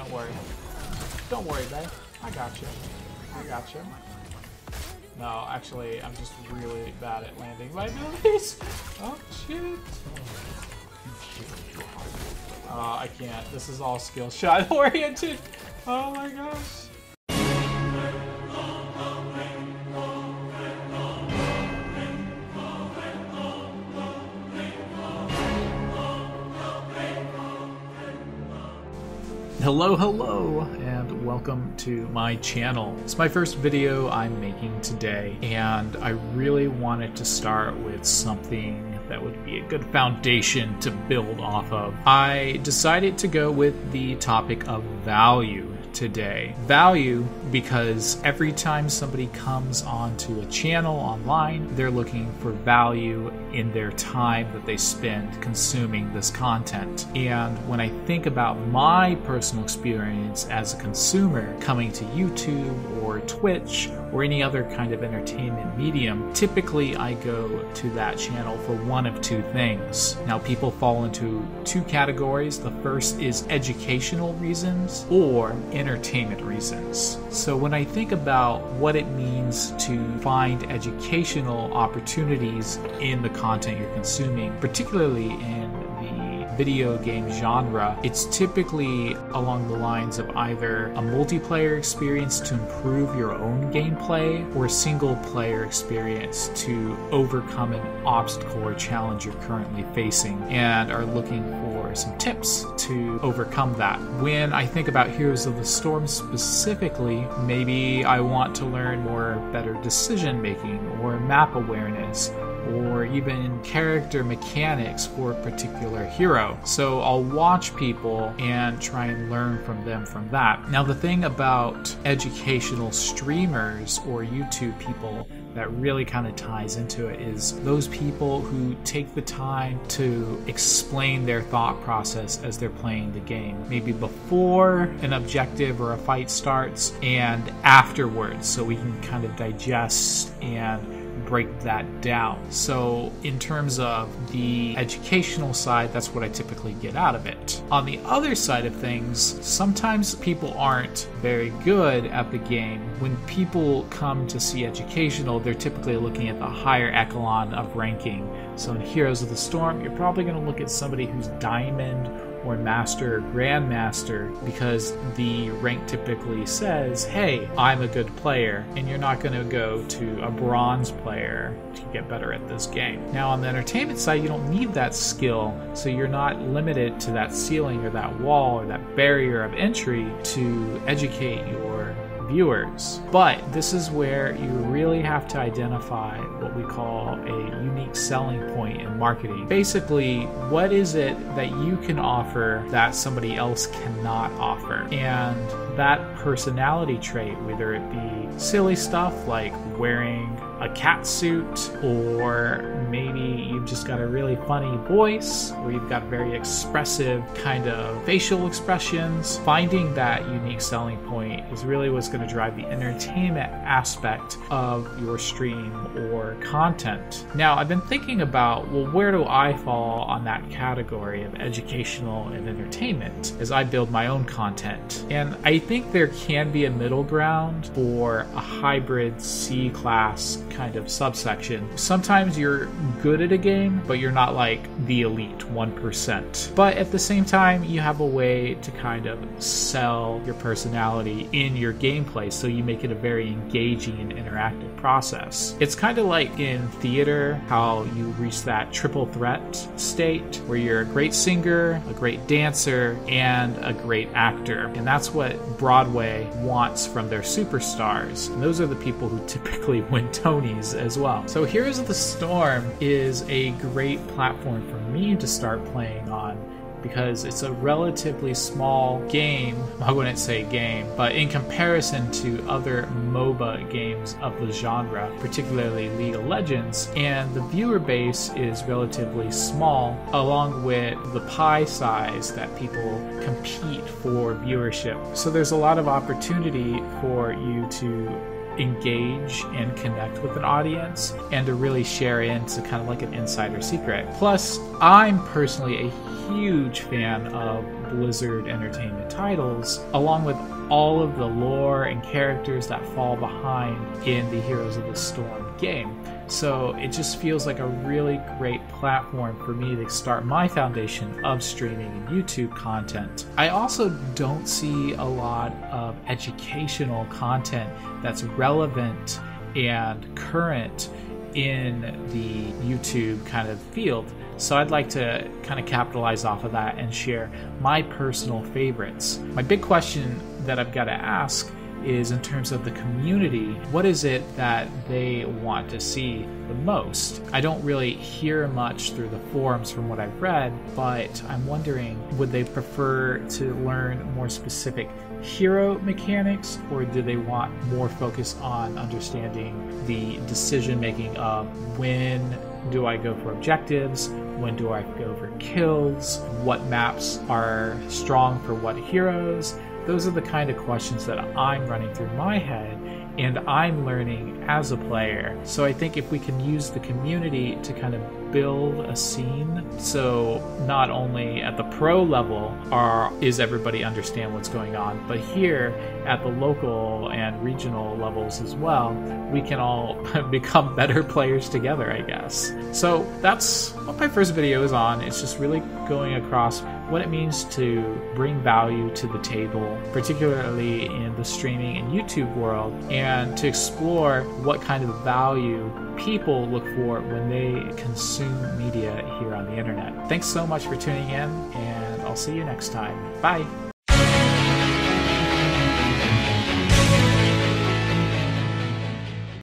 Don't worry. Don't worry, babe. I got you. I got you. No, actually, I'm just really bad at landing my abilities. Oh, shit. I can't. This is all skill shot oriented. Oh my gosh. Hello, and welcome to my channel. It's my first video I'm making today, and I really wanted to start with something that would be a good foundation to build off of. I decided to go with the topic of value today. Value because every time somebody comes onto a channel online, they're looking for value in their time that they spend consuming this content. And when I think about my personal experience as a consumer coming to YouTube or Twitch or any other kind of entertainment medium, typically I go to that channel for one of two things. Now, people fall into two categories. The first is educational reasons or entertainment reasons. So when I think about what it means to find educational opportunities in the content you're consuming, particularly in the video game genre, it's typically along the lines of either a multiplayer experience to improve your own gameplay or a single player experience to overcome an obstacle or challenge you're currently facing and are looking for some tips to overcome that. When I think about Heroes of the Storm specifically, maybe I want to learn more better decision making or map awareness or even character mechanics for a particular hero. So I'll watch people and try and learn from them from that. Now, the thing about educational streamers or YouTube people that really kind of ties into it is those people who take the time to explain their thought process as they're playing the game, maybe before an objective or a fight starts and afterwards, so we can kind of digest and break that down. So in terms of the educational side, that's what I typically get out of it. On the other side of things, sometimes people aren't very good at the game. When people come to see educational, they're typically looking at the higher echelon of ranking. So in Heroes of the Storm, you're probably going to look at somebody who's Diamond or Master or Grandmaster because the rank typically says, hey, I'm a good player, and you're not going to go to a bronze player to get better at this game. Now on the entertainment side, you don't need that skill, so you're not limited to that ceiling or that wall or that barrier of entry to educate your viewers. But this is where you really have to identify what we call a unique selling point in marketing. Basically, what is it that you can offer that somebody else cannot offer? And that personality trait, whether it be silly stuff like wearing a cat suit, or maybe you've just got a really funny voice, or you've got very expressive kind of facial expressions, finding that unique selling point is really what's going to drive the entertainment aspect of your stream or content. Now, I've been thinking about, well, where do I fall on that category of educational and entertainment as I build my own content? And I think there can be a middle ground for a hybrid C-class kind of subsection. Sometimes you're good at a game, but you're not like the elite 1%. But at the same time, you have a way to kind of sell your personality in your gameplay, so you make it a very engaging and interactive process. It's kind of like in theater, how you reach that triple threat state where you're a great singer, a great dancer, and a great actor. And that's what Broadway wants from their superstars. And those are the people who typically win Tonys as well. So Heroes of the Storm is a great platform for me to start playing on because it's a relatively small game. I wouldn't say game, but in comparison to other MOBA games of the genre, particularly League of Legends, and the viewer base is relatively small, along with the pie size that people compete for viewership. So there's a lot of opportunity for you to engage and connect with an audience and to really share into kind of like an insider secret. Plus, I'm personally a huge fan of Blizzard Entertainment titles, along with all of the lore and characters that fall behind in the Heroes of the Storm game. So it just feels like a really great platform for me to start my foundation of streaming and YouTube content. I also don't see a lot of educational content that's relevant and current in the YouTube kind of field. So I'd like to kind of capitalize off of that and share my personal favorites. My big question that I've got to ask is, in terms of the community, what is it that they want to see the most? I don't really hear much through the forums from what I've read, but I'm wondering, would they prefer to learn more specific hero mechanics, or do they want more focus on understanding the decision making of when do I go for objectives, when do I go for kills, what maps are strong for what heroes? Those are the kind of questions that I'm running through my head and I'm learning as a player. So I think if we can use the community to kind of build a scene, so not only at the pro level is everybody understand what's going on, but here at the local and regional levels as well, we can all become better players together, I guess. So that's what my first video is on. It's just really going across what it means to bring value to the table, particularly in the streaming and YouTube world, and to explore what kind of value people look for when they consume media here on the internet. Thanks so much for tuning in, and I'll see you next time. Bye!